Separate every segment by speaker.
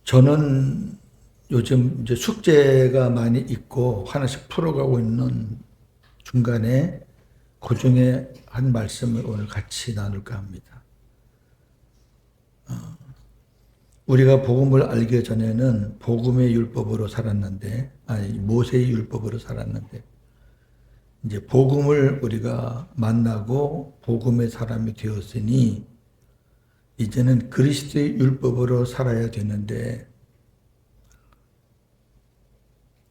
Speaker 1: 저는 요즘 이제 숙제가 많이 있고 하나씩 풀어가고 있는 중간에 그 중에 한 말씀을 오늘 같이 나눌까 합니다. 우리가 복음을 알기 전에는 복음의 율법으로 살았는데, 아니 모세의 율법으로 살았는데, 이제 복음을 우리가 만나고 복음의 사람이 되었으니 이제는 그리스도의 율법으로 살아야 되는데,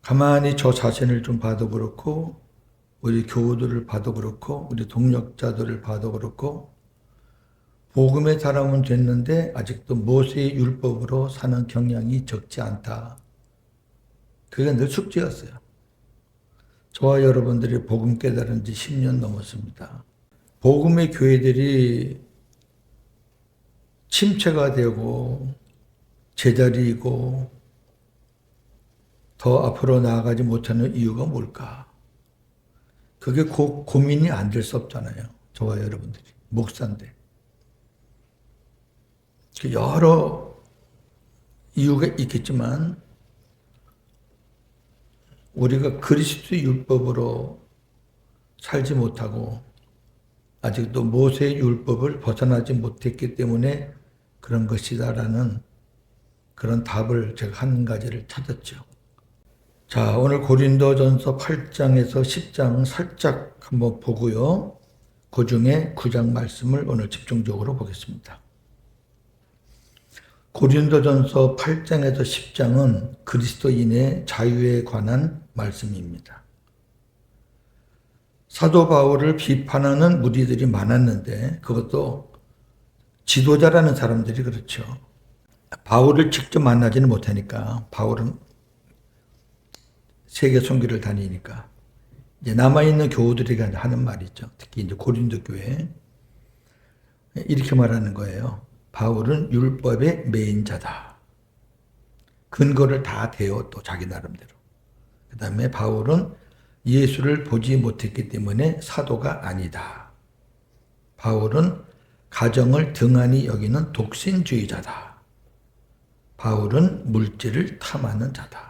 Speaker 1: 가만히 저 자신을 좀 봐도 그렇고 우리 교우들을 봐도 그렇고 우리 동력자들을 봐도 그렇고 복음의 사람은 됐는데 아직도 모세의 율법으로 사는 경향이 적지 않다. 그게 늘 숙제였어요. 저와 여러분들이 복음 깨달은 지 10년 넘었습니다. 복음의 교회들이 침체가 되고 제자리이고 더 앞으로 나아가지 못하는 이유가 뭘까? 그게 고민이 안 될 수 없잖아요. 저와 여러분들이. 목사인데. 여러 이유가 있겠지만 우리가 그리스도의 율법으로 살지 못하고 아직도 모세의 율법을 벗어나지 못했기 때문에 그런 것이다라는 그런 답을 제가 한 가지를 찾았죠. 자, 오늘 고린도전서 8장에서 10장 살짝 한번 보고요. 그 중에 9장 말씀을 오늘 집중적으로 보겠습니다. 고린도전서 8장에서 10장은 그리스도인의 자유에 관한 말씀입니다. 사도 바울을 비판하는 무리들이 많았는데 그것도 지도자라는 사람들이 그렇죠. 바울을 직접 만나지는 못하니까 바울은 세계 선교를 다니니까 이제 남아있는 교우들에게 하는 말이죠. 특히 이제 고린도 교회 이렇게 말하는 거예요. 바울은 율법의 매인자다. 근거를 다 대요. 또 자기 나름대로. 그 다음에 바울은 예수를 보지 못했기 때문에 사도가 아니다. 바울은 가정을 등한히 여기는 독신주의자다. 바울은 물질을 탐하는 자다.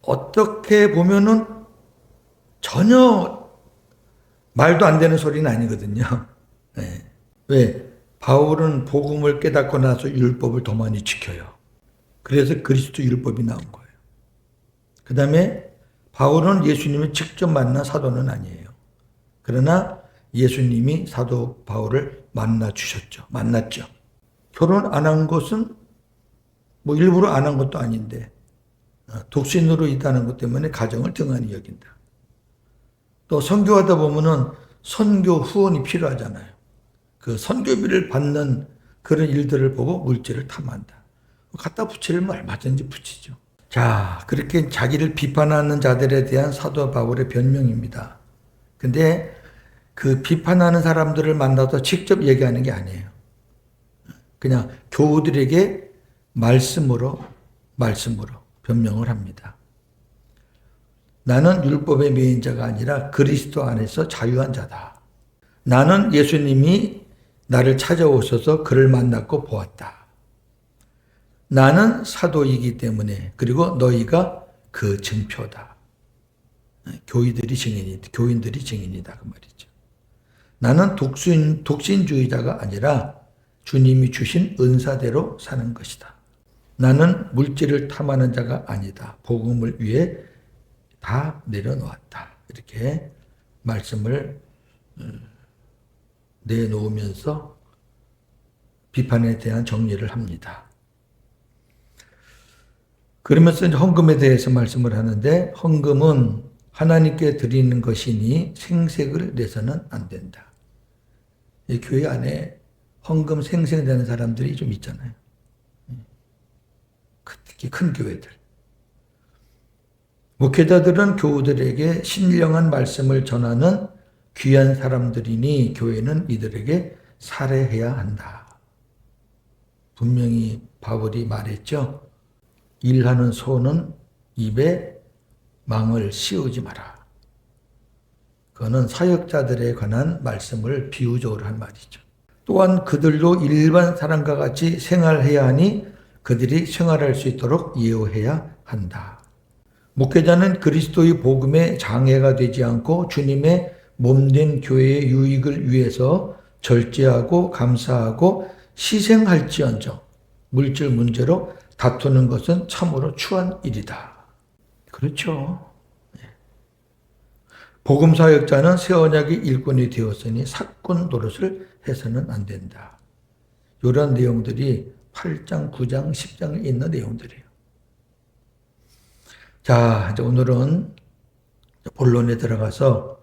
Speaker 1: 어떻게 보면은 전혀 말도 안 되는 소리는 아니거든요. 네. 왜? 바울은 복음을 깨닫고 나서 율법을 더 많이 지켜요. 그래서 그리스도 율법이 나온 거예요. 그 다음에 바울은 예수님을 직접 만난 사도는 아니에요. 그러나 예수님이 사도 바울을 만났죠. 결혼 안 한 것은 뭐 일부러 안 한 것도 아닌데 독신으로 있다는 것 때문에 가정을 등한히 여긴다. 또 선교하다 보면은 선교 후원이 필요하잖아요. 그 선교비를 받는 그런 일들을 보고 물질을 탐한다. 갖다 붙이려면 얼마든지 붙이죠. 자, 그렇게 자기를 비판하는 자들에 대한 사도 바울의 변명입니다. 근데 그 비판하는 사람들을 만나서 직접 얘기하는 게 아니에요. 그냥 교우들에게 말씀으로 변명을 합니다. 나는 율법의 매인자가 아니라 그리스도 안에서 자유한 자다. 나는 예수님이 나를 찾아오셔서 그를 만났고 보았다. 나는 사도이기 때문에 그리고 너희가 그 증표다. 교인들이 증인이다 그 말이죠. 나는 독신주의자가 아니라 주님이 주신 은사대로 사는 것이다. 나는 물질을 탐하는 자가 아니다. 복음을 위해 다 내려놓았다. 이렇게 말씀을 내놓으면서 비판에 대한 정리를 합니다. 그러면서 헌금에 대해서 말씀을 하는데 헌금은 하나님께 드리는 것이니 생색을 내서는 안 된다. 이 교회 안에 헌금 생색내는 사람들이 좀 있잖아요. 특히 큰 교회들. 목회자들은 교우들에게 신령한 말씀을 전하는 귀한 사람들이니 교회는 이들에게 살해해야 한다. 분명히 바울이 말했죠. 일하는 소는 입에 망을 씌우지 마라. 그거는 사역자들에 관한 말씀을 비유적으로 한 말이죠. 또한 그들도 일반 사람과 같이 생활해야 하니 그들이 생활할 수 있도록 예우해야 한다. 목회자는 그리스도의 복음에 장애가 되지 않고 주님의 몸된 교회의 유익을 위해서 절제하고 감사하고 희생할지언정 물질 문제로 다투는 것은 참으로 추한 일이다. 그렇죠. 복음 사역자는 새 언약의 일꾼이 되었으니 사꾼 노릇을 해서는 안 된다. 이런 내용들이 8장, 9장, 10장에 있는 내용들이에요. 자, 이제 오늘은 본론에 들어가서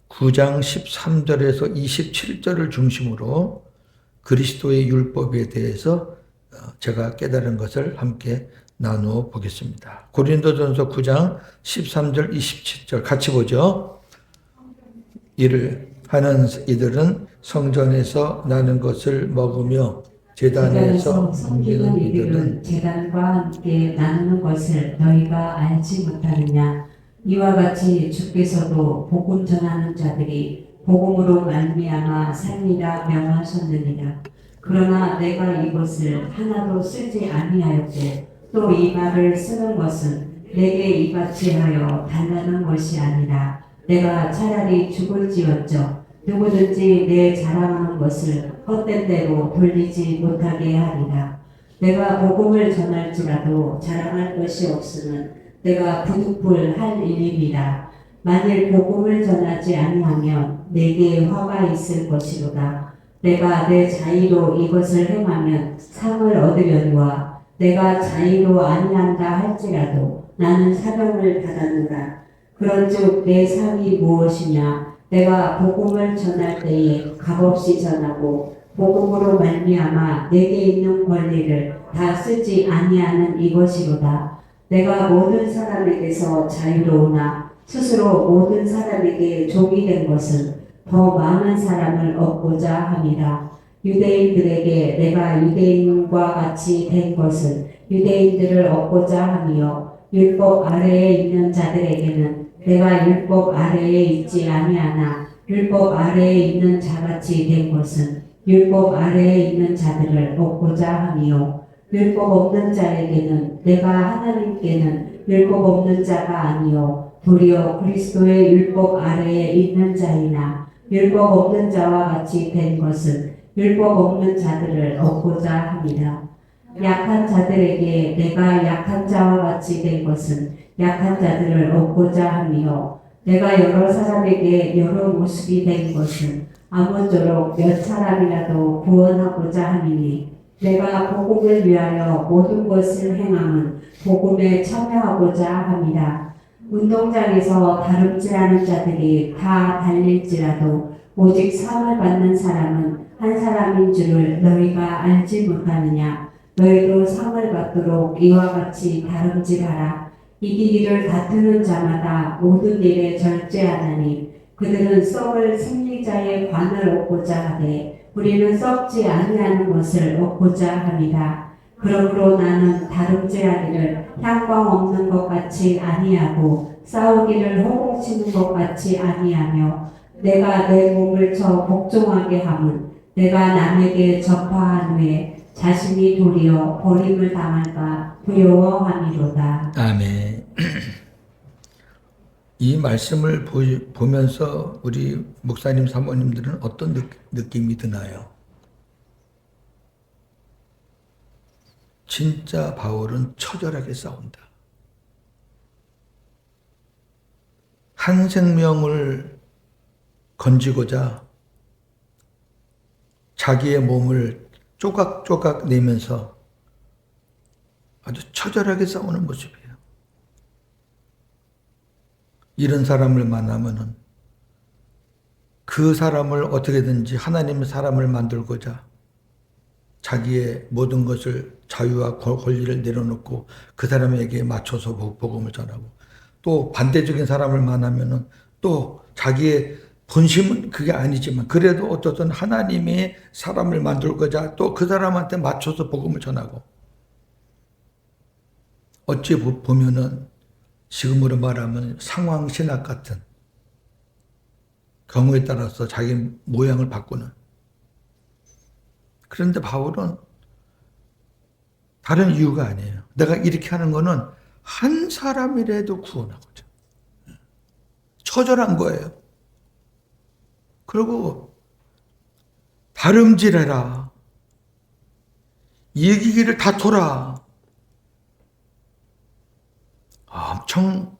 Speaker 1: 9장 13절에서 27절을 중심으로 그리스도의 율법에 대해서 제가 깨달은 것을 함께 나누어 보겠습니다. 고린도전서 9장 13절 27절 같이 보죠. 이를 하는 이들은 성전에서 나는 것을 먹으며 제단에서 섬기는 이들은
Speaker 2: 제단과 함께 나누는 것을 너희가 알지 못하느냐. 이와 같이 주께서도 복음 전하는 자들이 복음으로 말미암아 살리라 명하셨느니라. 그러나 내가 이것을 하나도 쓰지 아니하였고 또 이 말을 쓰는 것은 내게 이같이 하여 달라는 것이 아니라 내가 차라리 죽을지언정 누구든지 내 자랑하는 것을 헛된 대로 돌리지 못하게 하리라. 내가 복음을 전할지라도 자랑할 것이 없으면 내가 부득불할 일임이라. 만일 복음을 전하지 아니하면 내게 화가 있을 것이로다. 내가 내 자의로 이것을 행하면 상을 얻으려니와 내가 자의로 아니한다 할지라도 나는 사명을 받았노라. 그런즉 내 상이 무엇이냐? 내가 복음을 전할 때에 값없이 전하고 복음으로 말미암아 내게 있는 권리를 다 쓰지 아니하는 이것이로다. 내가 모든 사람에게서 자유로우나 스스로 모든 사람에게 종이 된 것은 더 많은 사람을 얻고자 함이라. 유대인들에게 내가 유대인과 같이 된 것은 유대인들을 얻고자 함이요 율법 아래에 있는 자들에게는 내가 율법 아래에 있지 아니하나 율법 아래에 있는 자같이 된 것은 율법 아래에 있는 자들을 얻고자 함이요 율법 없는 자에게는 내가 하나님께는 율법 없는 자가 아니요 도리어 그리스도의 율법 아래에 있는 자이나 율법 없는 자와 같이 된 것은 율법 없는 자들을 얻고자 합니다. 약한 자들에게 내가 약한 자와 같이 된 것은 약한 자들을 얻고자 하며 내가 여러 사람에게 여러 모습이 된 것은 아무쪼록 몇 사람이라도 구원하고자 함이니 내가 복음을 위하여 모든 것을 행함은 복음에 참여하고자 합니다. 운동장에서 다름질하는 자들이 다 달릴지라도 오직 상을 받는 사람은 한 사람인 줄을 너희가 알지 못하느냐. 너희도 상을 받도록 이와 같이 다름질하라. 이기기를 다투는 자마다 모든 일에 절제하나니 그들은 썩을 승리자의 관을 얻고자 하되 우리는 썩지 아니하는 것을 얻고자 합니다. 그러므로 나는 다름질하기를 향방 없는 것 같이 아니하고 싸우기를 허공치는 것 같이 아니하며 내가 내 몸을 쳐 복종하게 함은 내가 남에게 전파한 후에 자신이 도리어 버림을 당할까 두려워함이로다.
Speaker 1: 아멘. 이 말씀을 보면서 우리 목사님 사모님들은 어떤 느낌이 드나요? 진짜 바울은 처절하게 싸운다. 한 생명을 건지고자 자기의 몸을 조각조각 내면서 아주 처절하게 싸우는 모습이에요. 이런 사람을 만나면은 그 사람을 어떻게든지 하나님의 사람을 만들고자 자기의 모든 것을 자유와 권리를 내려놓고 그 사람에게 맞춰서 복음을 전하고 또 반대적인 사람을 만나면은 또 자기의 본심은 그게 아니지만 그래도 어떻든 하나님의 사람을 만들고자 또 그 사람한테 맞춰서 복음을 전하고 어찌 보면은 지금으로 말하면 상황신학 같은 경우에 따라서 자기 모양을 바꾸는. 그런데 바울은 다른 이유가 아니에요. 내가 이렇게 하는 거는 한 사람이라도 구원하고자. 처절한 거예요. 그리고 다름질해라. 이기기를 다퉈라. 엄청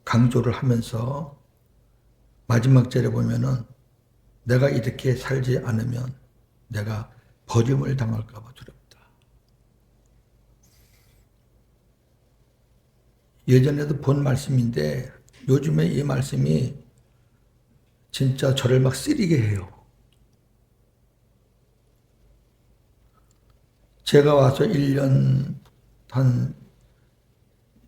Speaker 1: 강조를 하면서 마지막 절에 보면은 내가 이렇게 살지 않으면 내가 버림을 당할까 봐 두렵다. 예전에도 본 말씀인데 요즘에 이 말씀이 진짜 저를 막 쓰리게 해요. 제가 와서 1년 한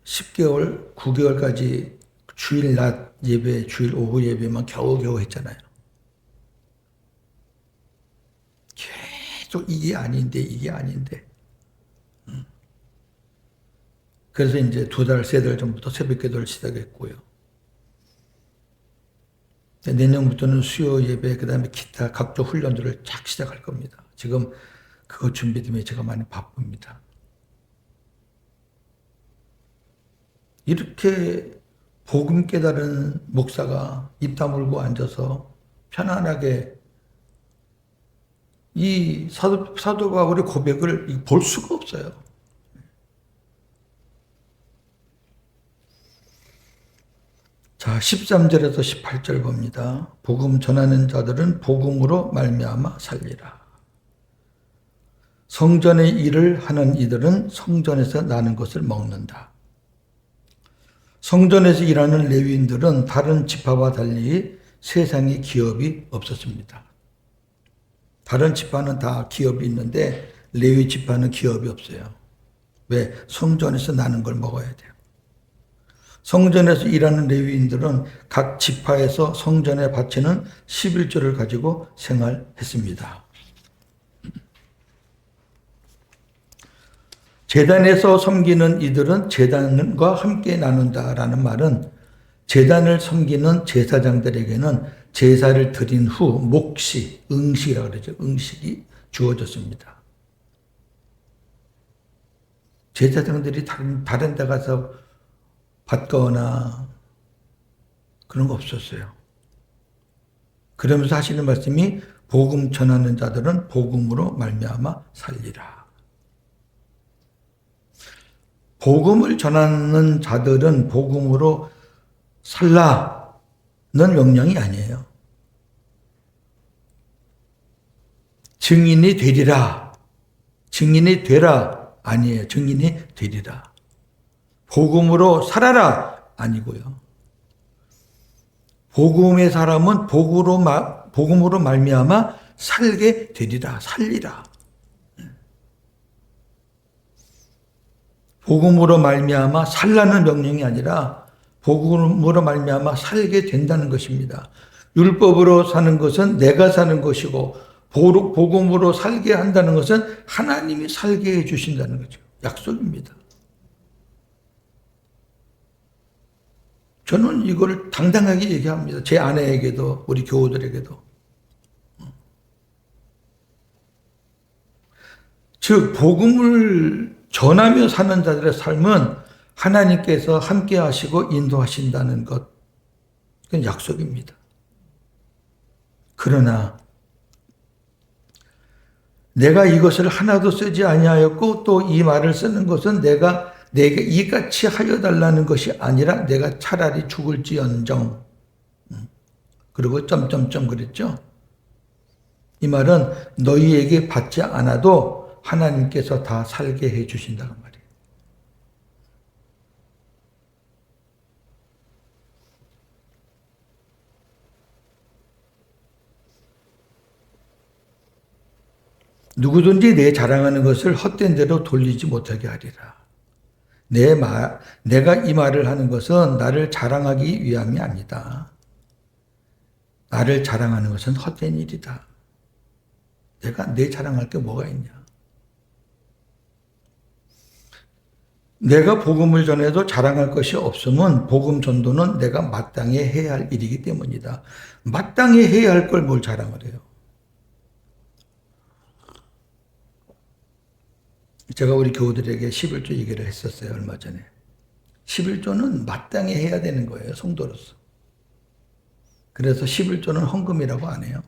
Speaker 1: 10개월, 9개월까지 주일 낮 예배, 주일 오후 예배만 겨우겨우 했잖아요. 계속 이게 아닌데, 이게 아닌데. 그래서 이제 2달, 3달 전부터 새벽 기도를 시작했고요. 내년부터는 수요 예배, 그 다음에 기타 각종 훈련들을 쫙 시작할 겁니다. 지금 그거 준비 때문에 제가 많이 바쁩니다. 이렇게 복음 깨달은 목사가 입 다물고 앉아서 편안하게 이 사도 바울의 고백을 볼 수가 없어요. 자, 13절에서 18절 봅니다. 복음 전하는 자들은 복음으로 말미암아 살리라. 성전의 일을 하는 이들은 성전에서 나는 것을 먹는다. 성전에서 일하는 레위인들은 다른 지파와 달리 세상에 기업이 없었습니다. 다른 지파는 다 기업이 있는데 레위 지파는 기업이 없어요. 왜? 성전에서 나는 걸 먹어야 돼요. 성전에서 일하는 레위인들은 각 지파에서 성전에 바치는 11조를 가지고 생활했습니다. 제단에서 섬기는 이들은 제단과 함께 나눈다라는 말은 제단을 섬기는 제사장들에게는 제사를 드린 후 몫이, 응식이라고 그러죠. 응식이 주어졌습니다. 제사장들이 다른 데 가서 받거나 그런 거 없었어요. 그러면서 하시는 말씀이 복음 전하는 자들은 복음으로 말미암아 살리라. 복음을 전하는 자들은 복음으로 살라는 명령이 아니에요. 증인이 되리라. 증인이 되라. 아니에요. 증인이 되리라. 복음으로 살아라. 아니고요. 복음의 사람은 복음으로 말미암아 살게 되리라. 살리라. 복음으로 말미암아 살라는 명령이 아니라 복음으로 말미암아 살게 된다는 것입니다. 율법으로 사는 것은 내가 사는 것이고 복음으로 살게 한다는 것은 하나님이 살게 해주신다는 거죠. 약속입니다. 저는 이걸 당당하게 얘기합니다. 제 아내에게도 우리 교우들에게도. 즉 복음을 전하며 사는 자들의 삶은 하나님께서 함께 하시고 인도하신다는 것. 그건 약속입니다. 그러나 내가 이것을 하나도 쓰지 아니하였고 또 이 말을 쓰는 것은 내가 내게 이같이 하여 달라는 것이 아니라 내가 차라리 죽을지언정. 그리고 점점점 그랬죠. 이 말은 너희에게 받지 않아도 하나님께서 다 살게 해 주신다는 말이에요. 누구든지 내 자랑하는 것을 헛된 대로 돌리지 못하게 하리라. 내가 이 말을 하는 것은 나를 자랑하기 위함이 아니다. 나를 자랑하는 것은 헛된 일이다. 내가 내 자랑할 게 뭐가 있냐. 내가 복음을 전해도 자랑할 것이 없으면 복음 전도는 내가 마땅히 해야 할 일이기 때문이다. 마땅히 해야 할 걸 뭘 자랑을 해요. 제가 우리 교우들에게 11조 얘기를 했었어요, 얼마 전에. 11조는 마땅히 해야 되는 거예요, 성도로서. 그래서 11조는 헌금이라고 안 해요.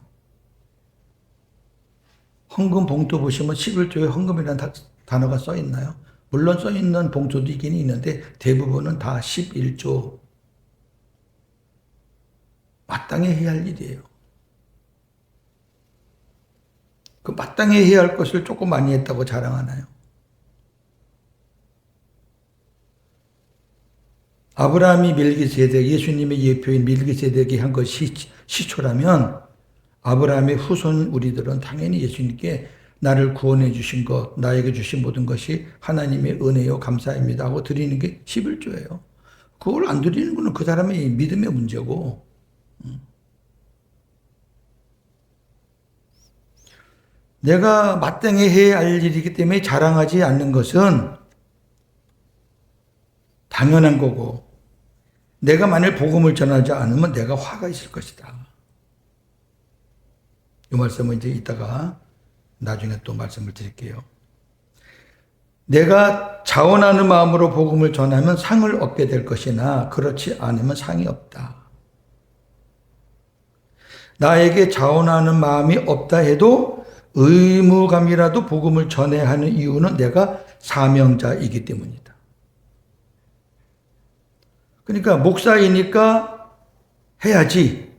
Speaker 1: 헌금 봉투 보시면 11조에 헌금이라는 단어가 써 있나요? 물론 써 있는 봉투도 있긴 있는데 대부분은 다 11조. 마땅히 해야 할 일이에요. 그 마땅히 해야 할 것을 조금 많이 했다고 자랑하나요? 아브라함이 멜기세덱, 예수님의 예표인 멜기세덱이 한 것이 시초라면 아브라함의 후손 우리들은 당연히 예수님께 나를 구원해 주신 것, 나에게 주신 모든 것이 하나님의 은혜요 감사입니다 하고 드리는 게 11조예요. 그걸 안 드리는 것은 그 사람의 믿음의 문제고, 내가 마땅히 해야 할 일이기 때문에 자랑하지 않는 것은 당연한 거고, 내가 만일 복음을 전하지 않으면 내가 화가 있을 것이다. 이 말씀은 이제 이따가 나중에 또 말씀을 드릴게요. 내가 자원하는 마음으로 복음을 전하면 상을 얻게 될 것이나 그렇지 않으면 상이 없다. 나에게 자원하는 마음이 없다 해도 의무감이라도 복음을 전해야 하는 이유는 내가 사명자이기 때문이다. 그러니까 목사이니까 해야지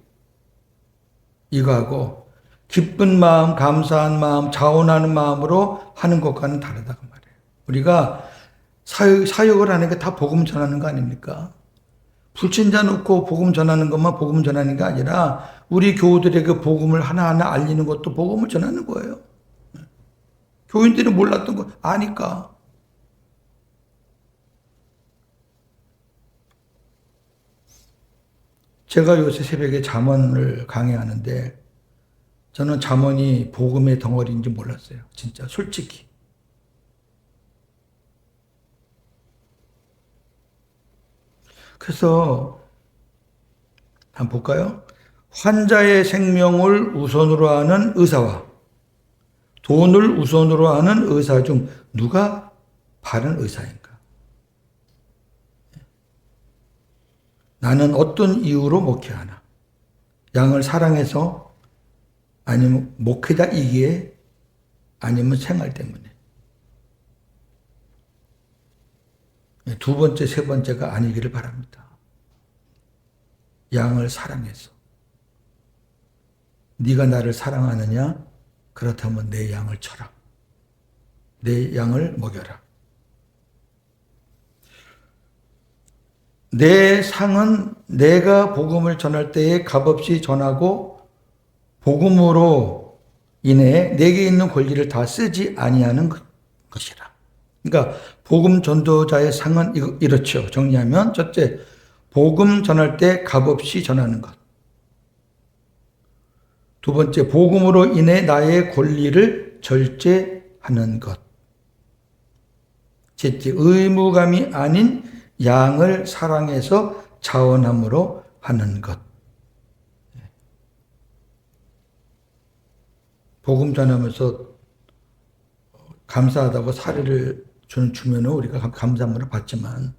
Speaker 1: 이거하고 기쁜 마음, 감사한 마음, 자원하는 마음으로 하는 것과는 다르다고 말해요. 우리가 사역을 하는 게 다 복음 전하는 거 아닙니까? 불신자 놓고 복음 전하는 것만 복음 전하는 게 아니라 우리 교우들에게 복음을 하나하나 알리는 것도 복음을 전하는 거예요. 교인들이 몰랐던 거 아니까. 제가 요새 새벽에 잠언을 강의하는데 저는 잠언이 복음의 덩어리인지 몰랐어요. 진짜 솔직히. 그래서 한번 볼까요? 환자의 생명을 우선으로 하는 의사와 돈을 우선으로 하는 의사 중 누가 바른 의사인가? 나는 어떤 이유로 목회하나? 양을 사랑해서, 아니면 목회자이기에, 아니면 생활 때문에. 두 번째, 세 번째가 아니기를 바랍니다. 양을 사랑해서. 네가 나를 사랑하느냐? 그렇다면 내 양을 쳐라. 내 양을 먹여라. 내 상은 내가 복음을 전할 때에 값없이 전하고 복음으로 인해 내게 있는 권리를 다 쓰지 아니하는 것이라. 그러니까 복음 전도자의 상은 이렇죠. 정리하면 첫째, 복음 전할 때 값없이 전하는 것. 두 번째, 복음으로 인해 나의 권리를 절제하는 것. 셋째, 의무감이 아닌 양을 사랑해서 자원함으로 하는 것. 복음 전하면서 감사하다고 사례를 주면 우리가 감사함을 받지만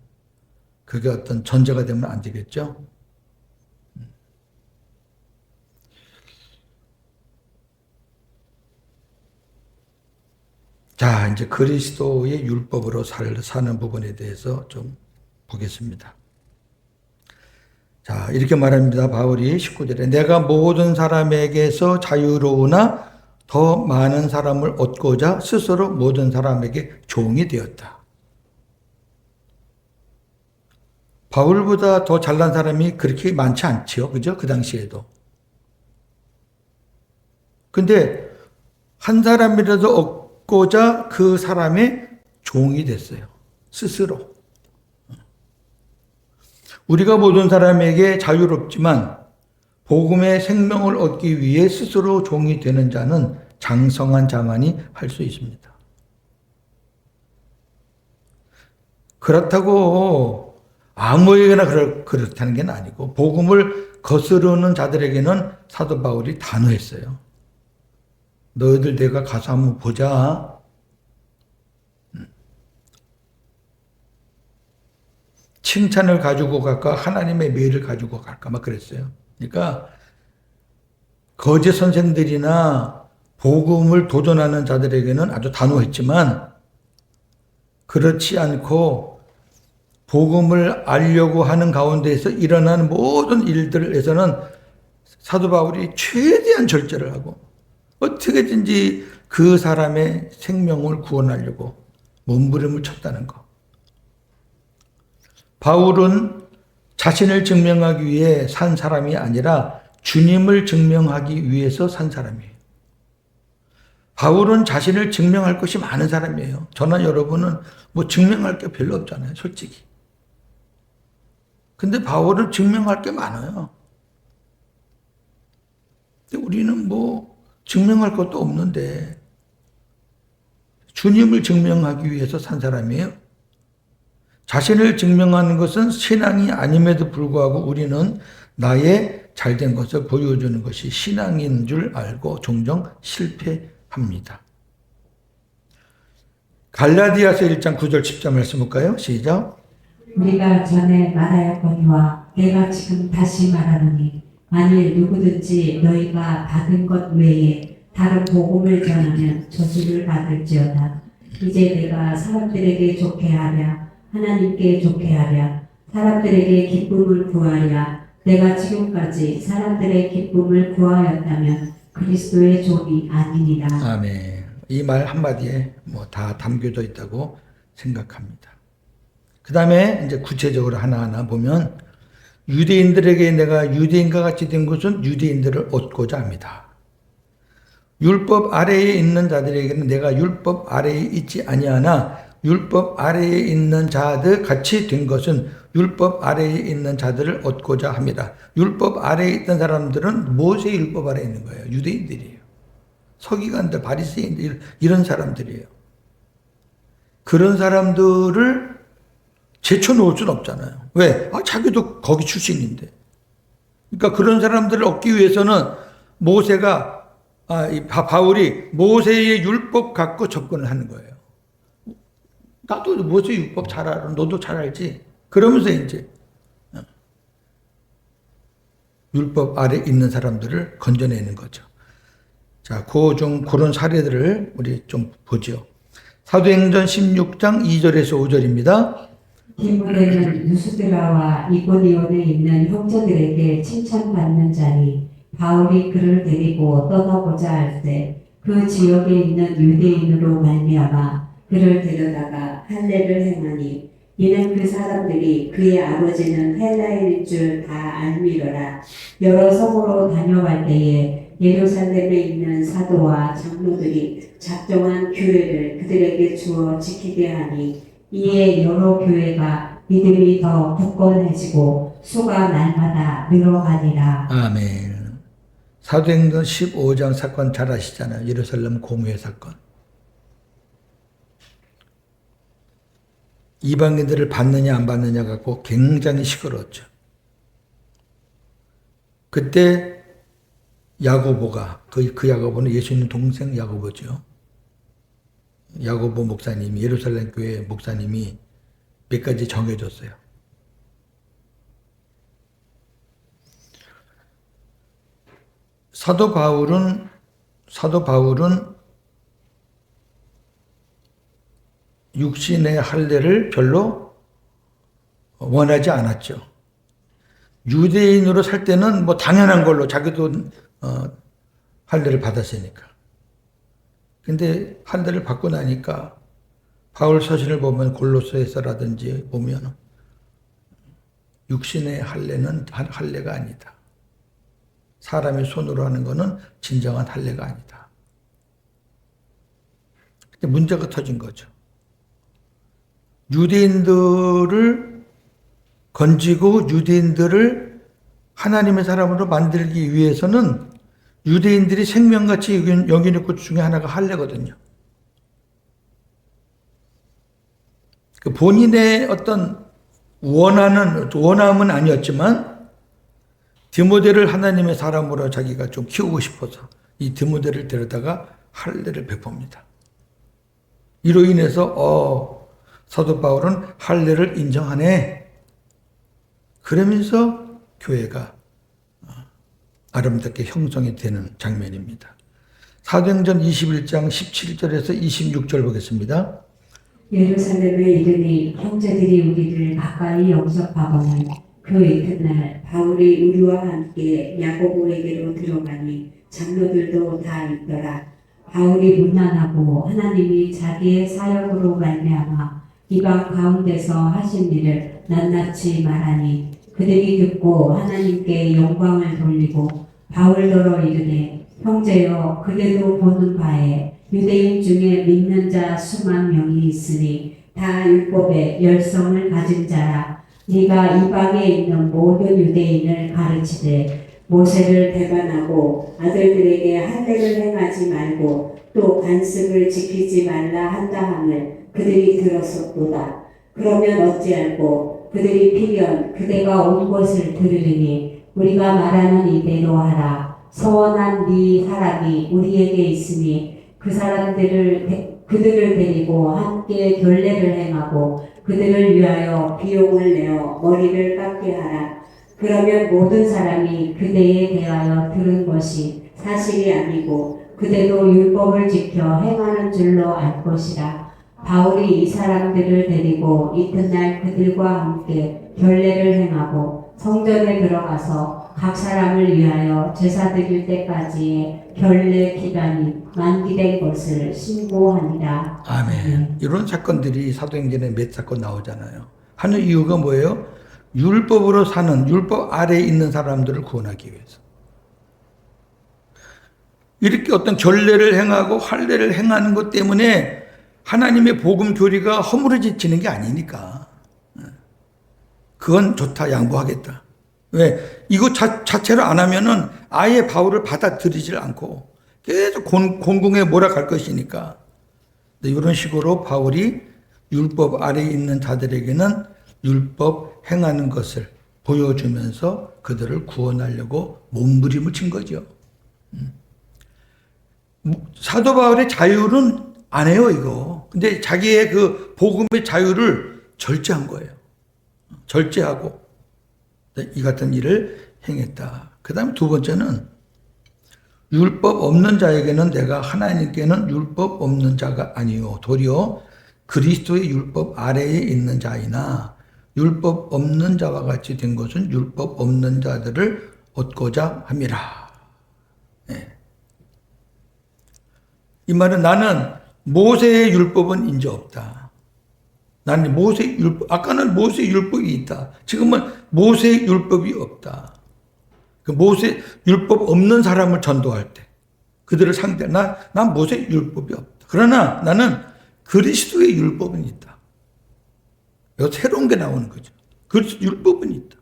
Speaker 1: 그게 어떤 전제가 되면 안 되겠죠? 자, 이제 그리스도의 율법으로 사는 부분에 대해서 좀 보겠습니다. 자, 이렇게 말합니다. 바울이 19절에 내가 모든 사람에게서 자유로우나 더 많은 사람을 얻고자 스스로 모든 사람에게 종이 되었다. 바울보다 더 잘난 사람이 그렇게 많지 않지요. 그죠? 그 당시에도. 근데 한 사람이라도 얻고자 그 사람의 종이 됐어요. 스스로. 우리가 모든 사람에게 자유롭지만 복음의 생명을 얻기 위해 스스로 종이 되는 자는 장성한 자만이 할 수 있습니다. 그렇다고 아무에게나 그렇다는 게 아니고 복음을 거스르는 자들에게는 사도 바울이 단호했어요. 너희들 내가 가서 한번 보자. 칭찬을 가지고 갈까 하나님의 매를 가지고 갈까 막 그랬어요. 그러니까 거짓 선생들이나 복음을 도전하는 자들에게는 아주 단호했지만 그렇지 않고 복음을 알려고 하는 가운데에서 일어나는 모든 일들에서는 사도 바울이 최대한 절제를 하고 어떻게든지 그 사람의 생명을 구원하려고 몸부림을 쳤다는 거. 바울은 자신을 증명하기 위해 산 사람이 아니라 주님을 증명하기 위해서 산 사람이에요. 바울은 자신을 증명할 것이 많은 사람이에요. 저나 여러분은 뭐 증명할 게 별로 없잖아요, 솔직히. 근데 바울은 증명할 게 많아요. 근데 우리는 뭐 증명할 것도 없는데 주님을 증명하기 위해서 산 사람이에요. 자신을 증명하는 것은 신앙이 아님에도 불구하고 우리는 나의 잘된 것을 보여주는 것이 신앙인 줄 알고 종종 실패합니다. 갈라디아서 1장 9절 10절 말씀 볼까요? 시작.
Speaker 2: 우리가 전에 말하였거니와 내가 지금 다시 말하노니 만일 누구든지 너희가 받은 것 외에 다른 복음을 전하면 저주를 받을지어다. 이제 내가 사람들에게 좋게 하랴 하나님께 좋게 하랴 사람들에게 기쁨을 구하랴 내가 지금까지 사람들의 기쁨을 구하였다면 그리스도의 종이 아니니라.
Speaker 1: 아멘. 이 말 한마디에 뭐 다 담겨져 있다고 생각합니다. 그 다음에 이제 구체적으로 하나하나 보면 유대인들에게 내가 유대인과 같이 된 것은 유대인들을 얻고자 합니다. 율법 아래에 있는 자들에게는 내가 율법 아래에 있지 아니하나 율법 아래에 있는 자들 같이 된 것은 율법 아래에 있는 자들을 얻고자 합니다. 율법 아래에 있던 사람들은 모세의 율법 아래에 있는 거예요. 유대인들이에요. 서기관들, 바리새인들 이런 사람들이에요. 그런 사람들을 제쳐놓을 수는 없잖아요. 왜? 자기도 거기 출신인데. 그러니까 그런 사람들을 얻기 위해서는 바울이 모세의 율법 갖고 접근을 하는 거예요. 나도 모세 율법 잘 알아. 너도 잘 알지. 그러면서 이제 율법 아래 있는 사람들을 건져내는 거죠. 자, 그런 사례들을 우리 좀 보죠. 사도행전 16장 2절에서 5절입니다.
Speaker 2: 디모데는 누스드라와 이고니온에 있는 형제들에게 칭찬받는 자니 바울이 그를 데리고 떠나고자 할 때 그 지역에 있는 유대인으로 말미암아 그를 데려다가 할례를 행하니 이는 그 사람들이 그의 아버지는 헬라인인 줄 다 알미러라. 여러 성으로 다녀갈 때에 예루살렘에 있는 사도와 장로들이 작정한 규례를 그들에게 주어 지키게 하니 이에 여러 교회가 믿음이 더 굳건해지고 수가 날마다 늘어가니라.
Speaker 1: 아멘. 사도행전 15장 사건 잘 아시잖아요. 예루살렘 공회 사건. 이방인들을 받느냐 안 받느냐 갖고 굉장히 시끄러웠죠. 그때 야고보가 그 야고보는 예수님 동생 야고보죠. 야고보 목사님이 예루살렘 교회 목사님이 몇 가지 정해줬어요. 사도 바울은 육신의 할례를 별로 원하지 않았죠. 유대인으로 살 때는 뭐 당연한 걸로 자기도 할례를 받았으니까. 근데 할례를 받고 나니까 바울 서신을 보면 골로새서라든지 보면 육신의 할례는 할례가 아니다. 사람의 손으로 하는 것은 진정한 할례가 아니다. 근데 문제가 터진 거죠. 유대인들을 건지고 유대인들을 하나님의 사람으로 만들기 위해서는 유대인들이 생명같이 여기는 것 중에 하나가 할례거든요. 그 본인의 어떤 원함은 아니었지만 디모데를 하나님의 사람으로 자기가 좀 키우고 싶어서 이 디모데를 데려다가 할례를 베풉니다. 이로 인해서 사도 바울은 할례를 인정하네. 그러면서 교회가 아름답게 형성이 되는 장면입니다. 사도행전 21장 17절에서 26절 보겠습니다.
Speaker 2: 예루살렘에 이르니 형제들이 우리를 가까이 영접하거늘 그 이튿날 바울이 우리와 함께 야고보에게로 들어가니 장로들도 다 있더라. 바울이 문안하고 하나님이 자기의 사역으로 말미암아 이방 가운데서 하신 일을 낱낱이 말하니 그들이 듣고 하나님께 영광을 돌리고 바울더러 이르되 형제여 그대도 보는 바에 유대인 중에 믿는 자 수만 명이 있으니 다 율법의 열성을 가진 자라. 네가 이방에 있는 모든 유대인을 가르치되 모세를 배반하고 아들들에게 할례를 행하지 말고 또 관습을 지키지 말라 한다 함을 그들이 들었었도다. 그러면 어찌할꼬 그들이 피면 그대가 온 것을 들으리니 우리가 말하는 이대로 하라. 서원한 네 사람이 우리에게 있으니 그들을 데리고 함께 결례를 행하고 그들을 위하여 비용을 내어 머리를 깎게 하라. 그러면 모든 사람이 그대에 대하여 들은 것이 사실이 아니고 그대도 율법을 지켜 행하는 줄로 알 것이라. 바울이 이 사람들을 데리고 이튿날 그들과 함께 결례를 행하고 성전에 들어가서 각 사람을 위하여 제사 드릴 때까지의 결례 기간이 만기된 것을 신고하니라.
Speaker 1: 아멘. 이런 사건들이 사도행전에 몇 사건 나오잖아요. 하는 이유가 뭐예요? 율법으로 사는, 율법 아래에 있는 사람들을 구원하기 위해서. 이렇게 어떤 결례를 행하고 할례를 행하는 것 때문에 하나님의 복음 교리가 허물어지는 게 아니니까. 그건 좋다, 양보하겠다. 왜? 이거 자체로 안 하면은 아예 바울을 받아들이질 않고 계속 공궁에 몰아갈 것이니까. 이런 식으로 바울이 율법 아래에 있는 자들에게는 율법 행하는 것을 보여주면서 그들을 구원하려고 몸부림을 친 거죠. 사도 바울의 자유는 안 해요, 이거. 근데 자기의 그 복음의 자유를 절제한 거예요. 절제하고 이 같은 일을 행했다. 그 다음에 두 번째는 율법 없는 자에게는 내가 하나님께는 율법 없는 자가 아니요 도리어 그리스도의 율법 아래에 있는 자이나 율법 없는 자와 같이 된 것은 율법 없는 자들을 얻고자 함이라. 네. 이 말은 나는 모세의 율법은 이제 없다. 나는 모세의 율법, 아까는 모세의 율법이 있다. 지금은 모세의 율법이 없다. 그 모세 율법 없는 사람을 전도할 때 그들을 난 모세의 율법이 없다. 그러나 나는 그리스도의 율법은 있다. 여기 새로운 게 나오는 거죠. 그리스도 율법은 있다.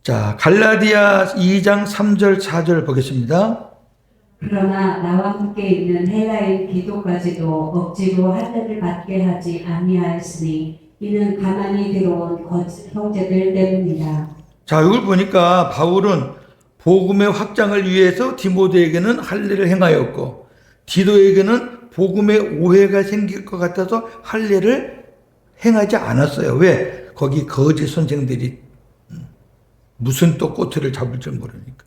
Speaker 1: 자, 갈라디아 2장 3절 4절 보겠습니다.
Speaker 2: 그러나 나와 함께 있는 헬라인 기도까지도 억지로 할례를 받게 하지 아니하였으니 이는 가만히 들어온 형제들 때문이다.
Speaker 1: 자, 이걸 보니까 바울은 복음의 확장을 위해서 디모데에게는 할례를 행하였고 디도에게는 복음의 오해가 생길 것 같아서 할례를 행하지 않았어요. 왜? 거기 거짓 선생들이 무슨 또 꼬투리를 잡을 줄 모르니까.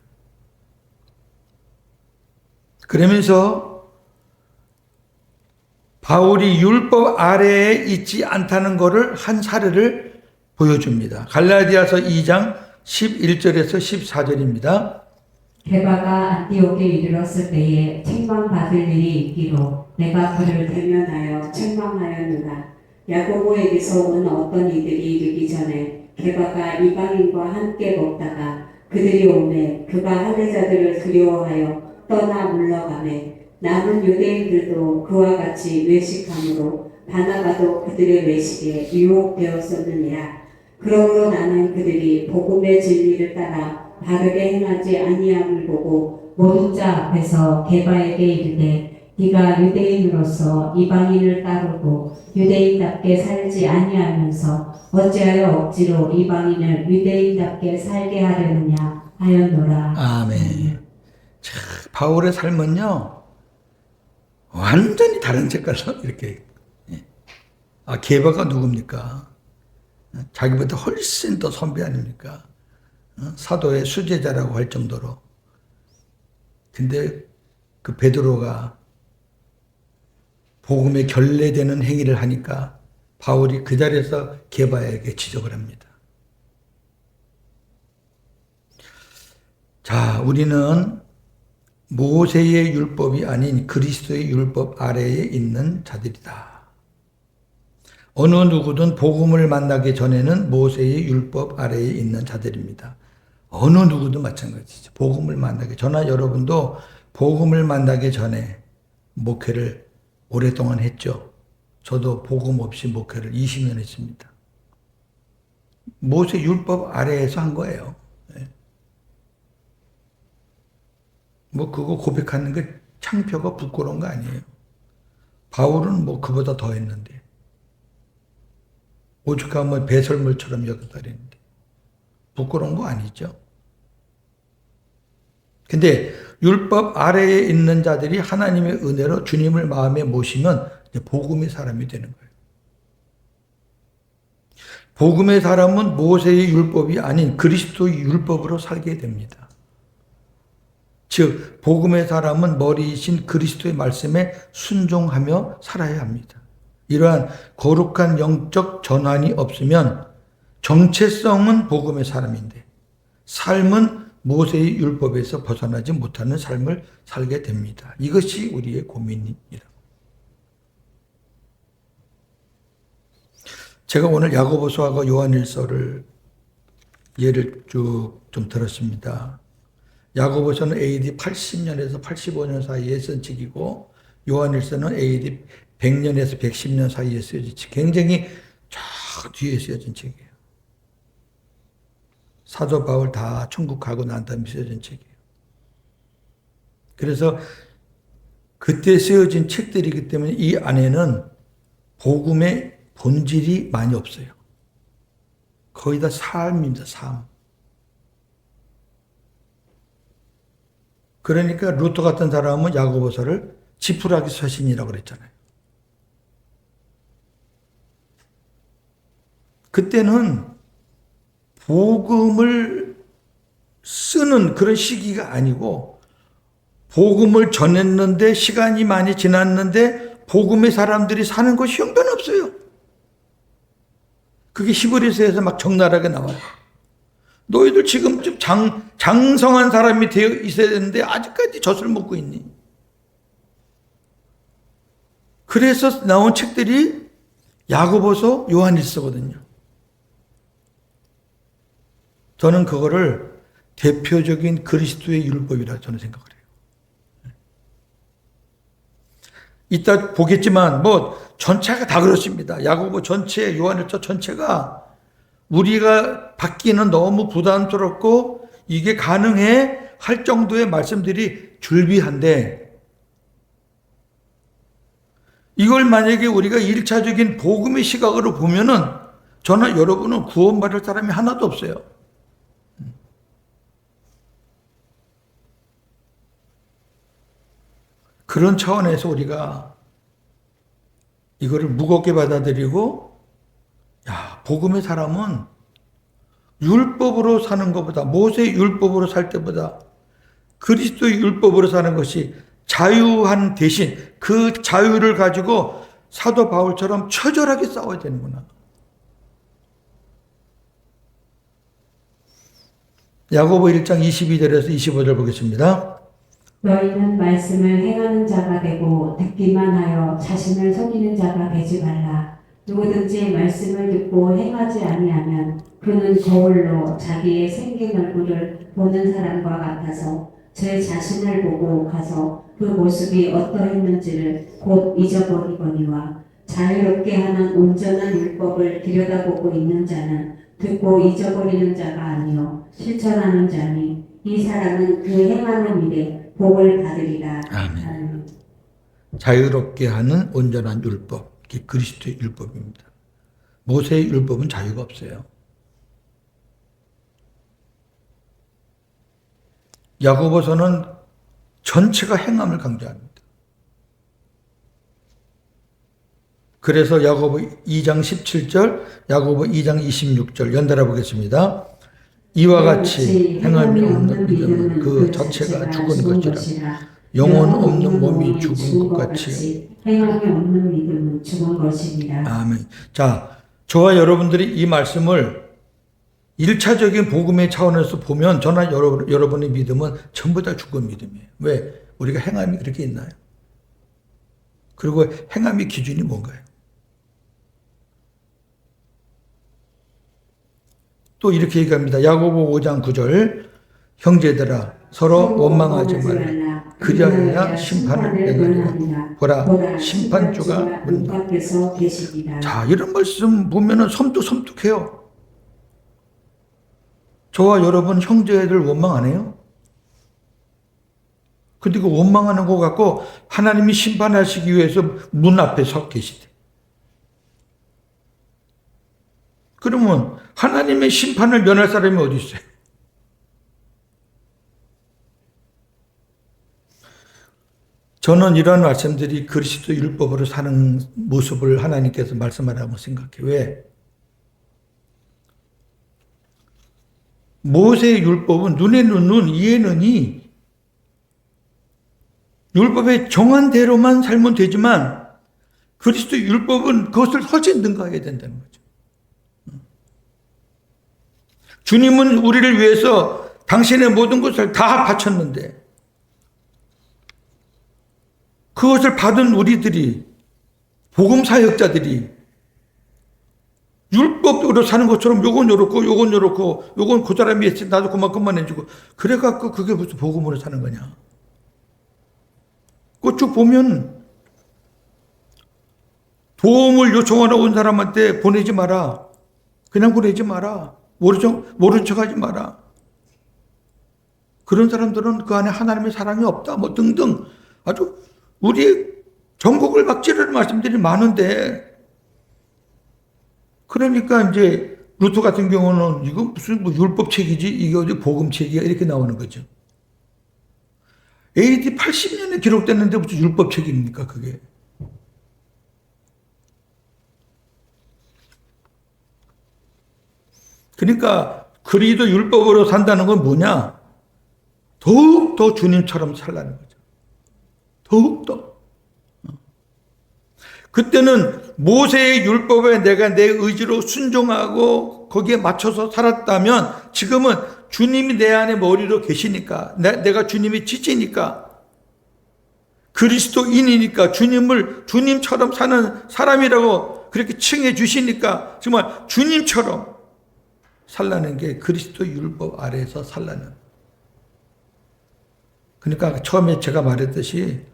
Speaker 1: 그러면서 바울이 율법 아래에 있지 않다는 것을 한 사례를 보여줍니다. 갈라디아서 2장 11절에서 14절입니다.
Speaker 2: 게바가 안디옥에 이르렀을 때에 책망받을 일이 있기로 내가 그를 대면하여 책망하였노라. 야고보에게서 온 어떤 이들이 이르기 전에 게바가 이방인과 함께 먹다가 그들이 오매 그가 할례자들을 두려워하여 떠나 물러가매 남은 유대인들도 그와 같이 외식함으로 바나바도 그들의 외식에 유혹되었었느니라. 그러므로 나는 그들이 복음의 진리를 따라 바르게 행하지 아니함을 보고 모든 자 앞에서 게바에게 이르되 네가 유대인으로서 이방인을 따르고 유대인답게 살지 아니하면서 어찌하여 억지로 이방인을 유대인답게 살게 하려느냐 하였노라.
Speaker 1: 아멘. 자, 바울의 삶은요 완전히 다른 색깔로 이렇게. 게바가 누굽니까? 자기보다 훨씬 더 선배 아닙니까? 사도의 수제자라고 할 정도로. 근데 그 베드로가 복음에 결례되는 행위를 하니까 바울이 그 자리에서 게바에게 지적을 합니다. 자, 우리는 모세의 율법이 아닌 그리스도의 율법 아래에 있는 자들이다. 어느 누구든 복음을 만나기 전에는 모세의 율법 아래에 있는 자들입니다. 어느 누구도 마찬가지죠. 복음을 만나기, 저나 여러분도 복음을 만나기 전에 목회를 오랫동안 했죠. 저도 복음 없이 목회를 20년 했습니다. 모세 율법 아래에서 한 거예요. 뭐 그거 고백하는 게 창피하고 부끄러운 거 아니에요. 바울은 뭐 그보다 더 했는데. 오죽하면 배설물처럼 여겼다랬는데. 부끄러운 거 아니죠. 근데 율법 아래에 있는 자들이 하나님의 은혜로 주님을 마음에 모시면 이제 복음의 사람이 되는 거예요. 복음의 사람은 모세의 율법이 아닌 그리스도의 율법으로 살게 됩니다. 즉 복음의 사람은 머리이신 그리스도의 말씀에 순종하며 살아야 합니다. 이러한 거룩한 영적 전환이 없으면 정체성은 복음의 사람인데 삶은 모세의 율법에서 벗어나지 못하는 삶을 살게 됩니다. 이것이 우리의 고민입니다. 제가 오늘 야고보서하고 요한일서를 예를 쭉 좀 들었습니다. 야고보서는 AD 80년에서 85년 사이에 쓴 책이고 요한일서는 AD 100년에서 110년 사이에 쓰여진 책. 굉장히 저 뒤에 쓰여진 책이에요. 사도 바울 다 천국 가고 난 다음에 쓰여진 책이에요. 그래서 그때 쓰여진 책들이기 때문에 이 안에는 복음의 본질이 많이 없어요. 거의 다 삶입니다. 삶. 그러니까 루터 같은 사람은 야고보서를 지푸라기 서신이라고 그랬잖아요. 그때는 복음을 쓰는 그런 시기가 아니고 복음을 전했는데 시간이 많이 지났는데 복음의 사람들이 사는 것이 형편없어요. 그게 히브리서에서 막 적나라하게 나와요. 너희들 지금 좀 장성한 사람이 되어 있어야 되는데 아직까지 젖을 먹고 있니? 그래서 나온 책들이 야고보서, 요한일서거든요. 저는 그거를 대표적인 그리스도의 율법이라 저는 생각을 해요. 이따 보겠지만 뭐 전체가 다 그렇습니다. 야고보 전체, 요한일서 전체가 우리가 받기는 너무 부담스럽고 이게 가능해 할 정도의 말씀들이 줄비한데 이걸 만약에 우리가 1차적인 복음의 시각으로 보면은 저는 여러분은 구원받을 사람이 하나도 없어요. 그런 차원에서 우리가 이거를 무겁게 받아들이고 복음의 사람은 율법으로 사는 것보다 모세의 율법으로 살 때보다 그리스도의 율법으로 사는 것이 자유한 대신 그 자유를 가지고 사도 바울처럼 처절하게 싸워야 되는구나. 야고보 1장 22절에서 25절 보겠습니다.
Speaker 2: 너희는 말씀을 행하는 자가 되고 듣기만 하여 자신을 속이는 자가 되지 말라. 누구든지 말씀을 듣고 행하지 아니하면 그는 거울로 자기의 생긴 얼굴을 보는 사람과 같아서 제 자신을 보고 가서 그 모습이 어떠했는지를 곧 잊어버리거니와 자유롭게 하는 온전한 율법을 들여다보고 있는 자는 듣고 잊어버리는 자가 아니요 실천하는 자니 이 사람은 그 행하는 일에 복을 받으리라.
Speaker 1: 아멘. 자유롭게 하는 온전한 율법, 그게 그리스도의 율법입니다. 모세의 율법은 자유가 없어요. 야고보서는 전체가 행함을 강조합니다. 그래서 야고보 2장 17절, 야고보 2장 26절 연달아 보겠습니다. 이와 같이 행함이 없는 믿음은 그 자체가 죽은 것이라. 영혼 없는 몸이 죽은 것 같이
Speaker 2: 행함이 없는 믿음은 죽은 것입니다.
Speaker 1: 아멘. 자, 저와 여러분들이 이 말씀을 1차적인 복음의 차원에서 보면 저나 여러분의 믿음은 전부 다 죽은 믿음이에요. 왜? 우리가 행함이 그렇게 있나요? 그리고 행함의 기준이 뭔가요? 또 이렇게 얘기합니다. 야고보 5장 9절 형제들아 서로 원망하지 말라. 그리하여야 심판을 면하리라. 보라 심판주가 문
Speaker 2: 밖에서 계시니라.
Speaker 1: 자, 이런 말씀 보면은 섬뜩해요. 저와 여러분 형제들 원망 안 해요? 근데 그 원망하는 거 갖고 하나님이 심판하시기 위해서 문 앞에 서 계시대. 그러면 하나님의 심판을 면할 사람이 어디 있어요? 저는 이러한 말씀들이 그리스도 율법으로 사는 모습을 하나님께서 말씀하라고 생각해요. 왜? 모세의 율법은 눈에는 눈, 이에는 이. 율법에 정한 대로만 살면 되지만 그리스도 율법은 그것을 훨씬 능가해야 된다는 거죠. 주님은 우리를 위해서 당신의 모든 것을 다 바쳤는데 그것을 받은 우리들이 복음 사역자들이 율법으로 사는 것처럼 요건 요렇고 요건 요렇고 요건 그 사람이 했지 나도 그만큼만 해주고 그래갖고 그게 무슨 복음으로 사는 거냐. 쭉 보면 도움을 요청하러 온 사람한테 보내지 마라. 그냥 보내지 마라. 모른 척하지 마라. 그런 사람들은 그 안에 하나님의 사랑이 없다. 뭐 등등 아주 우리 전국을 막 찌르는 말씀들이 많은데 그러니까 이제 루터 같은 경우는 이거 무슨 뭐 율법책이지 이게 어디 복음책이야 이렇게 나오는 거죠. AD 80년에 기록됐는데 무슨 율법책입니까 그게. 그러니까 그리도 율법으로 산다는 건 뭐냐? 더욱더 주님처럼 살라는 거죠. 더욱더. 그때는 모세의 율법에 내가 내 의지로 순종하고 거기에 맞춰서 살았다면 지금은 주님이 내 안에 머리로 계시니까 내가 주님이 지지니까 그리스도인이니까 주님을 주님처럼 사는 사람이라고 그렇게 칭해 주시니까 정말 주님처럼 살라는 게 그리스도 율법 아래에서 살라는. 그러니까 처음에 제가 말했듯이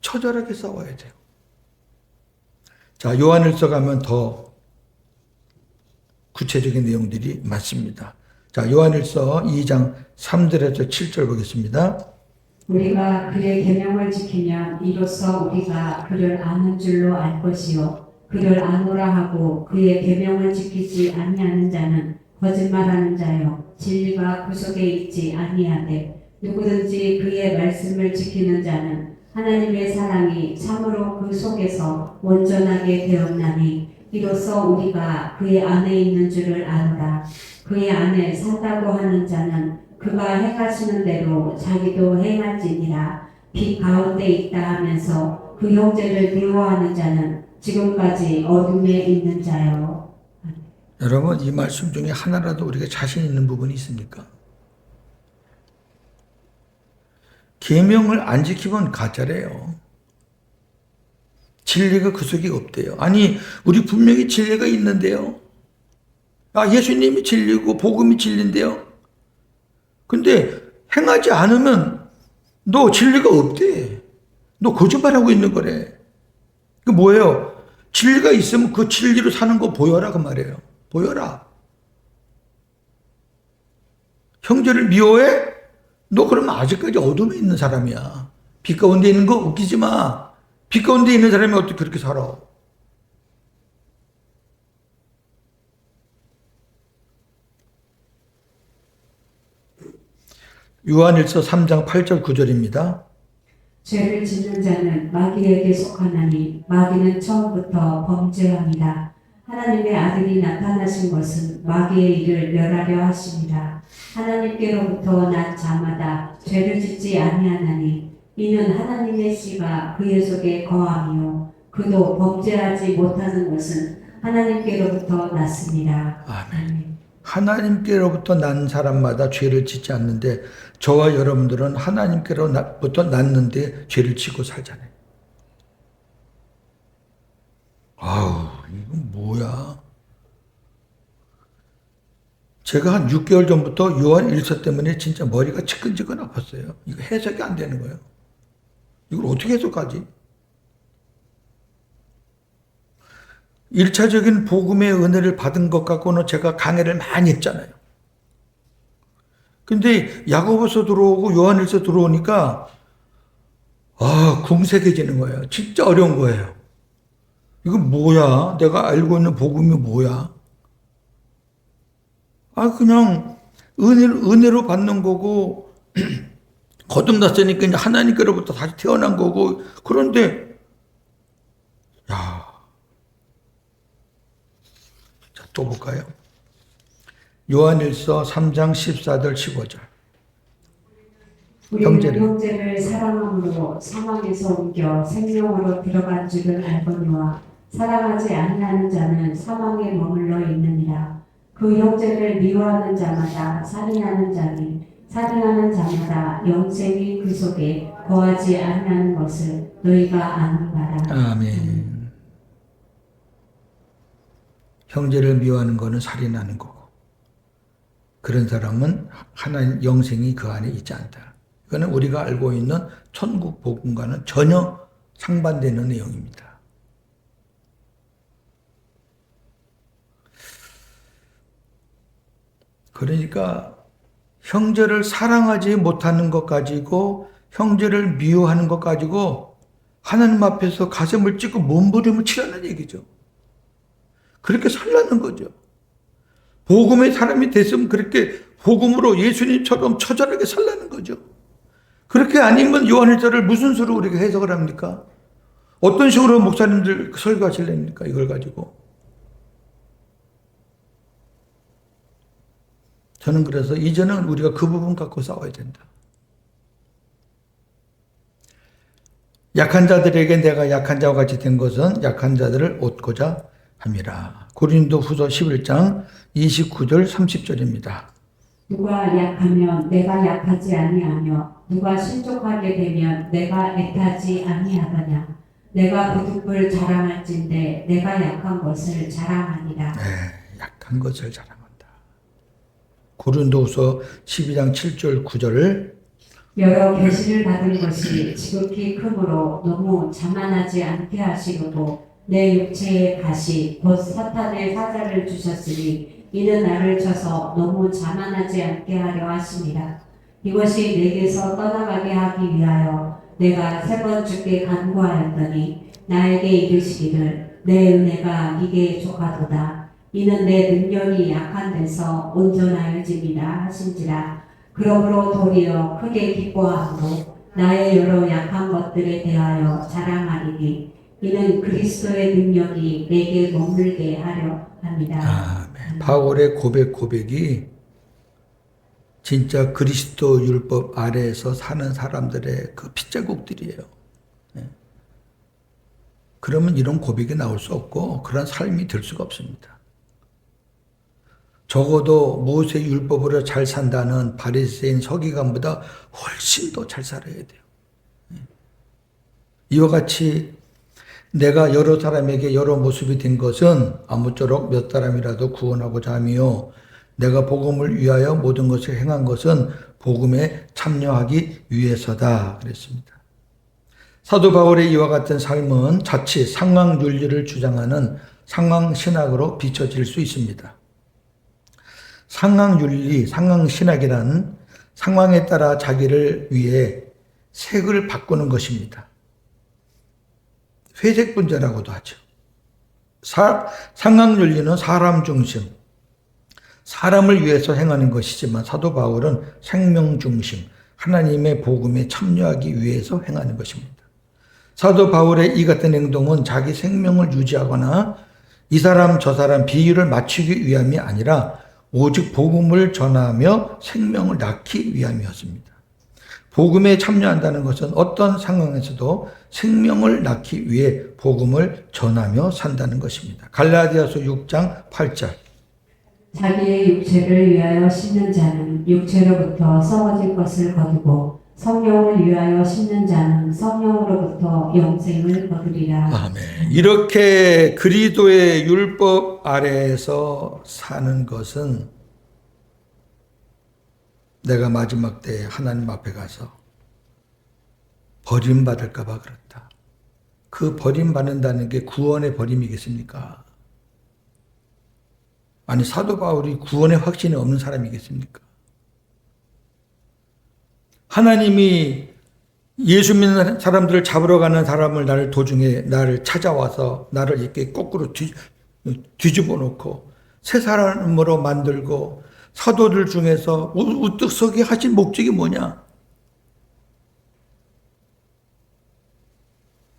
Speaker 1: 처절하게 싸워야 돼요. 자, 요한일서 가면 더 구체적인 내용들이 많습니다. 자, 요한일서 2장 3절에서 7절 보겠습니다.
Speaker 2: 우리가 그의 계명을 지키면 이로써 우리가 그를 아는 줄로 알 것이요 그를 아노라 하고 그의 계명을 지키지 아니하는 자는 거짓말하는 자요 진리가 그 속에 있지 아니하되 누구든지 그의 말씀을 지키는 자는 하나님의 사랑이 참으로 그 속에서 온전하게 되었나니 이로써 우리가 그의 안에 있는 줄을 아노라. 그의 안에 산다고 하는 자는 그가 행하시는 대로 자기도 행할지니라. 빛 가운데 있다 하면서 그 형제를 미워하는 자는 지금까지 어둠에 있는 자요.
Speaker 1: 여러분 이 말씀 중에 하나라도 우리가 자신 있는 부분이 있습니까? 계명을 안 지키면 가짜래요. 진리가 그 속에 없대요. 아니 우리 분명히 진리가 있는데요. 예수님이 진리고 복음이 진리인데요. 근데 행하지 않으면 너 진리가 없대. 너 거짓말하고 있는 거래. 그 뭐예요? 진리가 있으면 그 진리로 사는 거 보여라 그 말이에요. 보여라. 형제를 미워해? 너 그러면 아직까지 어둠에 있는 사람이야. 빛 가운데 있는 거 웃기지 마. 빛 가운데 있는 사람이 어떻게 그렇게 살아? 요한일서 3장 8절 9절입니다.
Speaker 2: 죄를 짓는 자는 마귀에게 속하나니 마귀는 처음부터 범죄합니다. 하나님의 아들이 나타나신 것은 마귀의 일을 멸하려 하심이라. 하나님께로부터 난 자마다 죄를 짓지 아니하나니 이는 하나님의 씨가 그의 속에 거함이요 그도 범죄하지 못하는 것은 하나님께로부터 났습니다.
Speaker 1: 아멘. 하나님께로부터 난 사람마다 죄를 짓지 않는데 저와 여러분들은 하나님께로부터 났는데 죄를 짓고 살잖아요. 아우, 이건 뭐야? 제가 한 6개월 전부터 요한 1서 때문에 진짜 머리가 지끈지끈 아팠어요. 이거 해석이 안 되는 거예요. 이걸 어떻게 해석하지? 1차적인 복음의 은혜를 받은 것 갖고는 제가 강해를 많이 했잖아요. 근데 야고보서 들어오고 요한일서 들어오니까 궁색해지는 거예요. 진짜 어려운 거예요. 이거 뭐야? 내가 알고 있는 복음이 뭐야? 그냥 은혜로 받는 거고 거듭났으니까 이제 하나님께로부터 다시 태어난 거고 그런데 또 볼까요? 요한일서 3장 14절 15절.
Speaker 2: 우리는 형제를 사랑함으로 사망에서 옮겨 생명으로 들어간 줄을 알거니와 사랑하지 아니하는 자는 사망에 머물러 있느니라. 그 형제를 미워하는 자마다 살인하는 자니 살인하는 자마다 영생이 그 속에 거하지 아니하는 것을 너희가 아는 바라.
Speaker 1: 아멘. 형제를 미워하는 것은 살인하는 거고 그런 사람은 하나님 영생이 그 안에 있지 않다. 이거는 우리가 알고 있는 천국 복음과는 전혀 상반되는 내용입니다. 그러니까 형제를 사랑하지 못하는 것 가지고 형제를 미워하는 것 가지고 하나님 앞에서 가슴을 찢고 몸부림을 치라는 얘기죠. 그렇게 살라는 거죠. 복음의 사람이 됐으면 그렇게 복음으로 예수님처럼 처절하게 살라는 거죠. 그렇게 아니면 요한일서를 무슨 수로 우리가 해석을 합니까? 어떤 식으로 목사님들 설교하실랍니까? 이걸 가지고. 저는 그래서 이제는 우리가 그 부분 갖고 싸워야 된다. 약한 자들에게 내가 약한 자와 같이 된 것은 약한 자들을 얻고자 함이라. 고린도 후서 11장 29절 30절입니다.
Speaker 2: 누가 약하면 내가 약하지 아니하며 누가 신족하게 되면 내가 애타지 아니하더냐. 내가 부득불 자랑할진대 내가 약한 것을 자랑하니라.
Speaker 1: 네, 약한 것을 자랑한다. 고린도 후서 12장 7절 9절을
Speaker 2: 여러 계시를 받은 것이 지극히 크므로 너무 자만하지 않게 하시려고 내 육체의 가시 곧 사탄의 사자를 주셨으니 이는 나를 쳐서 너무 자만하지 않게 하려 하심이라. 이것이 내게서 떠나가게 하기 위하여 내가 3번 주께 간구하였더니 나에게 이르시기를 내 은혜가 네게 족하도다. 이는 내 능력이 약한 데서 온전하여짐이라 하신지라. 그러므로 도리어 크게 기뻐하므로 나의 여러 약한 것들에 대하여 자랑하리니 이는 그리스도의 능력이 내게 머물게 하려 합니다.
Speaker 1: 아멘. 바울의 고백이 진짜 그리스도 율법 아래에서 사는 사람들의 그 핏자국들이에요. 그러면 이런 고백이 나올 수 없고 그런 삶이 될 수가 없습니다. 적어도 모세 율법으로 잘 산다는 바리새인 서기관보다 훨씬 더 잘 살아야 돼요. 이와 같이 내가 여러 사람에게 여러 모습이 된 것은 아무쪼록 몇 사람이라도 구원하고자 함이요 내가 복음을 위하여 모든 것을 행한 것은 복음에 참여하기 위해서다 그랬습니다. 사도 바울의 이와 같은 삶은 자칫 상황윤리를 주장하는 상황신학으로 비춰질 수 있습니다. 상황윤리, 상황신학이란 상황에 따라 자기를 위해 색을 바꾸는 것입니다. 회색 분자라고도 하죠. 상황윤리는 사람 중심, 사람을 위해서 행하는 것이지만 사도 바울은 생명 중심, 하나님의 복음에 참여하기 위해서 행하는 것입니다. 사도 바울의 이 같은 행동은 자기 생명을 유지하거나 이 사람 저 사람 비유를 맞추기 위함이 아니라 오직 복음을 전하며 생명을 낳기 위함이었습니다. 복음에 참여한다는 것은 어떤 상황에서도 생명을 낳기 위해 복음을 전하며 산다는 것입니다. 갈라디아서 6장 8절.
Speaker 2: 자기의 육체를 위하여 심는 자는 육체로부터 썩어질 것을 거두고 성령을 위하여 심는 자는 성령으로부터 영생을 거두리라.
Speaker 1: 아멘. 이렇게 그리스도의 율법 아래에서 사는 것은 내가 마지막 때에 하나님 앞에 가서 버림받을까 봐 그렇다. 그 버림받는다는 게 구원의 버림이겠습니까? 아니 사도 바울이 구원의 확신이 없는 사람이겠습니까? 하나님이 예수 믿는 사람들을 잡으러 가는 사람을 나를 도중에 나를 찾아와서 나를 이렇게 거꾸로 뒤집어 놓고 새 사람으로 만들고 사도들 중에서 우뚝 서게 하신 목적이 뭐냐?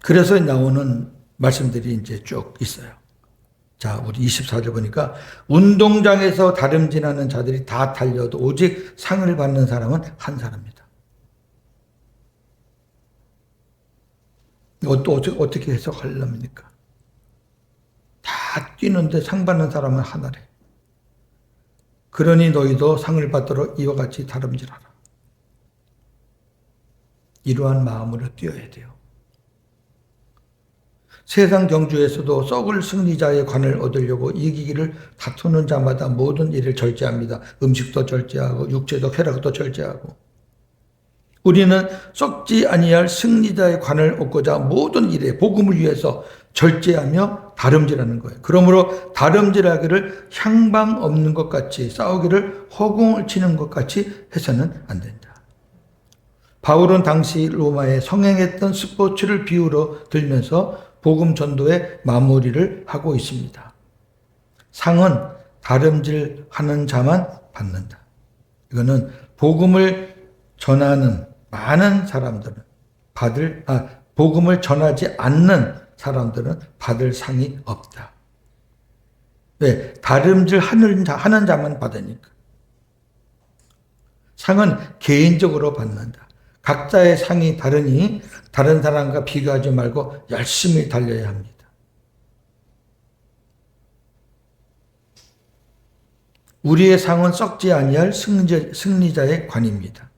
Speaker 1: 그래서 나오는 말씀들이 이제 쭉 있어요. 자, 우리 24절 보니까 운동장에서 다름질하는 자들이 다 달려도 오직 상을 받는 사람은 한 사람이다. 이것도 어떻게 해석하려합니까? 다 뛰는데 상 받는 사람은 하나래. 그러니 너희도 상을 받도록 이와 같이 다름질하라. 이러한 마음으로 뛰어야 돼요. 세상 경주에서도 썩을 승리자의 관을 얻으려고 이기기를 다투는 자마다 모든 일을 절제합니다. 음식도 절제하고 육체도 쾌락도 절제하고. 우리는 썩지 아니할 승리자의 관을 얻고자 모든 일에 복음을 위해서 절제하며 다름질하는 거예요. 그러므로 다름질하기를 향방 없는 것 같이 싸우기를 허공을 치는 것 같이 해서는 안 된다. 바울은 당시 로마에 성행했던 스포츠를 비유로 들면서 복음 전도의 마무리를 하고 있습니다. 상은 다름질하는 자만 받는다. 이거는 복음을 전하는 많은 사람들은 복음을 전하지 않는 사람들은 받을 상이 없다. 왜? 다름질하는 자만 받으니까. 상은 개인적으로 받는다. 각자의 상이 다르니 다른 사람과 비교하지 말고 열심히 달려야 합니다. 우리의 상은 썩지 아니할 승리자의 관입니다.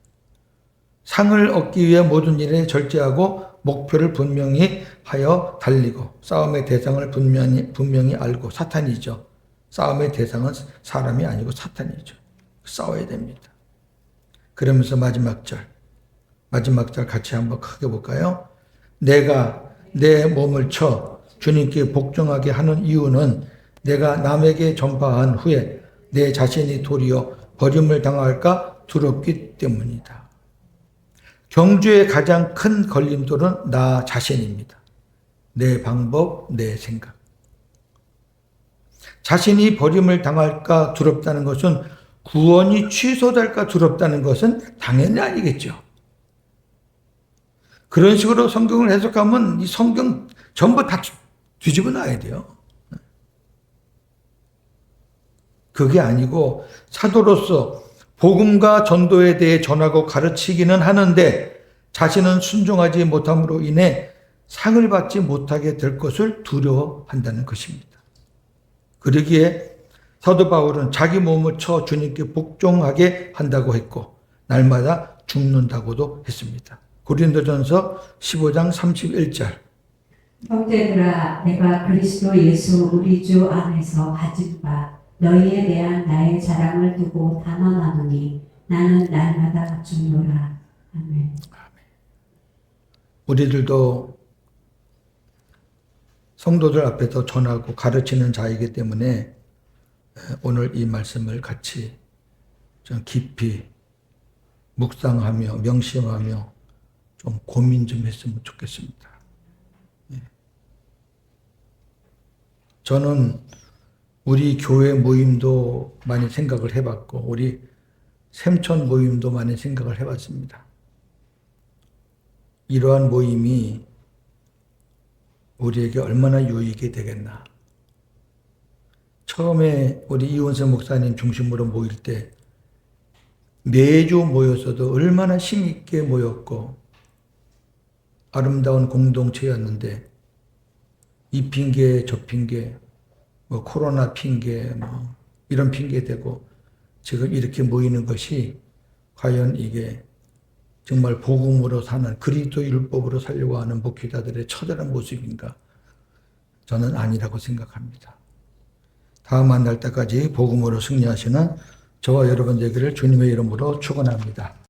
Speaker 1: 상을 얻기 위해 모든 일에 절제하고 목표를 분명히 하여 달리고 싸움의 대상을 분명히 알고 사탄이죠. 싸움의 대상은 사람이 아니고 사탄이죠. 싸워야 됩니다. 그러면서 마지막 절 같이 한번 크게 볼까요? 내가 내 몸을 쳐 주님께 복종하게 하는 이유는 내가 남에게 전파한 후에 내 자신이 도리어 버림을 당할까 두렵기 때문이다. 경주의 가장 큰 걸림돌은 나 자신입니다. 내 방법, 내 생각. 자신이 버림을 당할까 두렵다는 것은 구원이 취소될까 두렵다는 것은 당연히 아니겠죠. 그런 식으로 성경을 해석하면 이 성경 전부 다 뒤집어 놔야 돼요. 그게 아니고 사도로서 복음과 전도에 대해 전하고 가르치기는 하는데 자신은 순종하지 못함으로 인해 상을 받지 못하게 될 것을 두려워한다는 것입니다. 그러기에 사도 바울은 자기 몸을 쳐 주님께 복종하게 한다고 했고 날마다 죽는다고도 했습니다. 고린도전서 15장 31절.
Speaker 2: 형제들아, 내가 그리스도 예수 우리 주 안에서 가진 바 너희에 대한 나의 자랑을 두고 단언하노니 나는 날마다 죽노라. 아멘.
Speaker 1: 우리들도 성도들 앞에서 전하고 가르치는 자이기 때문에 오늘 이 말씀을 같이 좀 깊이 묵상하며 명심하며 좀 고민 좀 했으면 좋겠습니다. 저는 우리 교회 모임도 많이 생각을 해봤고 우리 샘천 모임도 많이 생각을 해봤습니다. 이러한 모임이 우리에게 얼마나 유익이 되겠나. 처음에 우리 이원선 목사님 중심으로 모일 때 매주 모였어도 얼마나 힘있게 모였고 아름다운 공동체였는데 이 핑계 저 핑계 뭐 코로나 핑계 뭐 이런 핑계 대고 지금 이렇게 모이는 것이 과연 이게 정말 복음으로 사는 그리스도 율법으로 살려고 하는 목회자들의 처절한 모습인가? 저는 아니라고 생각합니다. 다음 만날 때까지 복음으로 승리하시는 저와 여러분 되기를 주님의 이름으로 축원합니다.